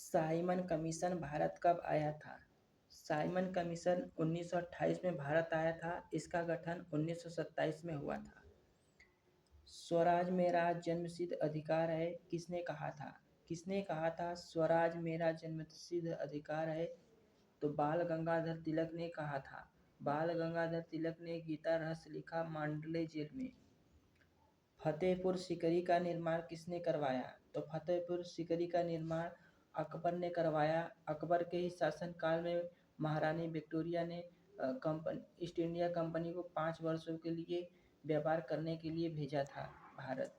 Simon commission Bharat कब आया था? साइमन कमीशन 1928 में भारत आया था। इसका गठन 1927 में हुआ था। स्वराज मेरा जन्मसिद्ध अधिकार है, किसने कहा था? किसने कहा था स्वराज मेरा जन्मसिद्ध अधिकार है? तो बाल गंगाधर तिलक ने कहा था। बाल गंगाधर तिलक ने गीता रहस्य लिखा मांडले जेल में। फतेहपुर सीकरी का निर्माण किसने करवाया? तो फतेहपुर सीकरी का निर्माण अकबर ने करवाया। अकबर के ही शासनकाल में महारानी विक्टोरिया ने ईस्ट इंडिया कंपनी को 5 वर्षों के लिए व्यापार करने के लिए भेजा था भारत।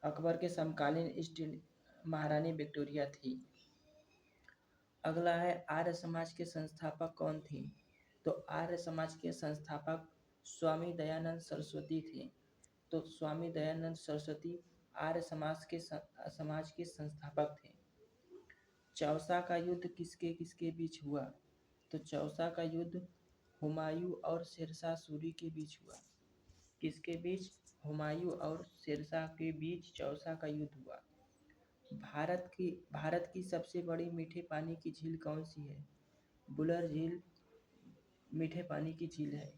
अकबर के समकालीन महारानी विक्टोरिया थी। अगला है आर्य समाज के संस्थापक कौन थे? तो आर्य समाज के संस्थापक स्वामी दयानंद सरस्वती थे। तो स्वामी दयानंद सरस्वती आर्य समाज के संस्थापक थे। चौसा का युद्ध किसके किसके बीच हुआ? तो चौसा का युद्ध हुमायूं और शेरशाह सूरी के बीच हुआ। किसके बीच? हुमायूं और शेरशाह के बीच चौसा का युद्ध हुआ। भारत की सबसे बड़ी मीठे पानी की झील कौन सी है? बुलर झील मीठे पानी की झील है।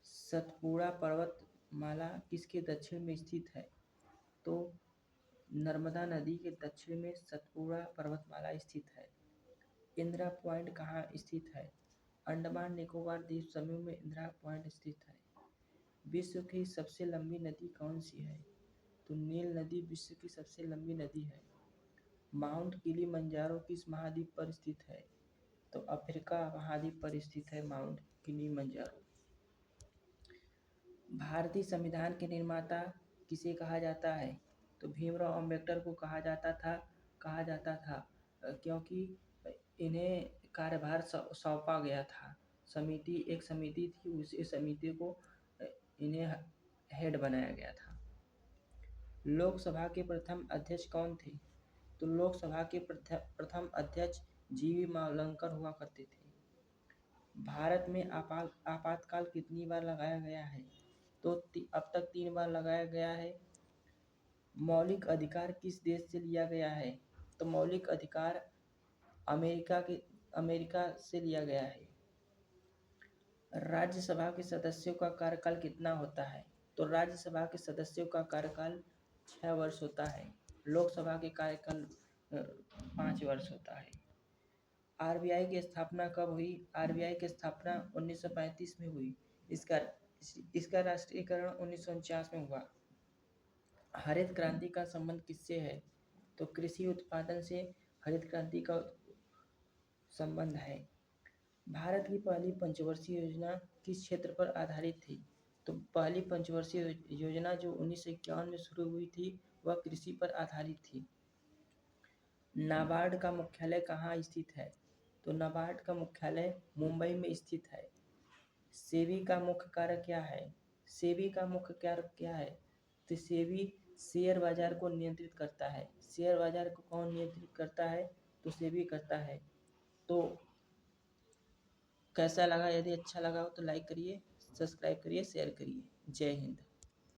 सतपुड़ा पर्वतमाला किसके दक्षिण में स्थित है? तो नर्मदा नदी के दक्षिण में सतपुड़ा पर्वतमाला स्थित है। इंदिरा पॉइंट कहाँ स्थित है? अंडमान निकोबार द्वीप समूह में इंदिरा पॉइंट स्थित है। विश्व की सबसे लंबी नदी कौन सी है? तो नील नदी विश्व की सबसे लंबी नदी है। माउंट किलिमंजारो किस महाद्वीप पर स्थित है? तो अफ्रीका महाद्वीप पर स्थित है माउंट किलिमंजारो। भारतीय संविधान के निर्माता किसे कहा जाता है? तो भीमराव अंबेडकर को कहा जाता था क्योंकि इन्हें कार्यभार सौंपा गया था। एक समिति थी, उसी समिति को इन्हें हेड बनाया गया था। लोकसभा के प्रथम अध्यक्ष कौन थे? तो लोकसभा के प्रथम अध्यक्ष जीवी मावलंकर हुआ करते थे। भारत में आपातकाल कितनी बार लगाया गया है? तो अब तक 3 बार लगाया गया है। मौलिक अधिकार किस देश से लिया गया है? तो मौलिक अधिकार अमेरिका से लिया गया है। राज्यसभा के सदस्यों का कार्यकाल कितना होता है? तो राज्यसभा के सदस्यों का कार्यकाल 6 वर्ष होता है। लोकसभा के कार्यकाल 5 वर्ष होता है। आरबीआई की स्थापना कब हुई? आरबीआई की स्थापना 1935 में हुई। इसका राष्ट्रीयकरण 1949 में हुआ। हरित क्रांति का संबंध किससे है? तो कृषि उत्पादन से हरित क्रांति का संबंध है। भारत की पहली पंचवर्षीय योजना किस क्षेत्र पर आधारित थी? तो पहली पंचवर्षीय योजना जो 1951 में शुरू हुई थी वह कृषि पर आधारित थी। नाबार्ड का मुख्यालय कहाँ स्थित है? तो नाबार्ड का मुख्यालय मुंबई में स्थित है। सेबी का मुख्य कार्य क्या है? सेबी का मुख्य कार्य क्या है? तो सेबी शेयर बाजार को नियंत्रित करता है। शेयर बाजार को कौन नियंत्रित करता है? तो सेबी करता है। तो कैसा लगा? यदि अच्छा लगा हो तो लाइक करिए, सब्सक्राइब करिए, शेयर करिए। जय हिंद।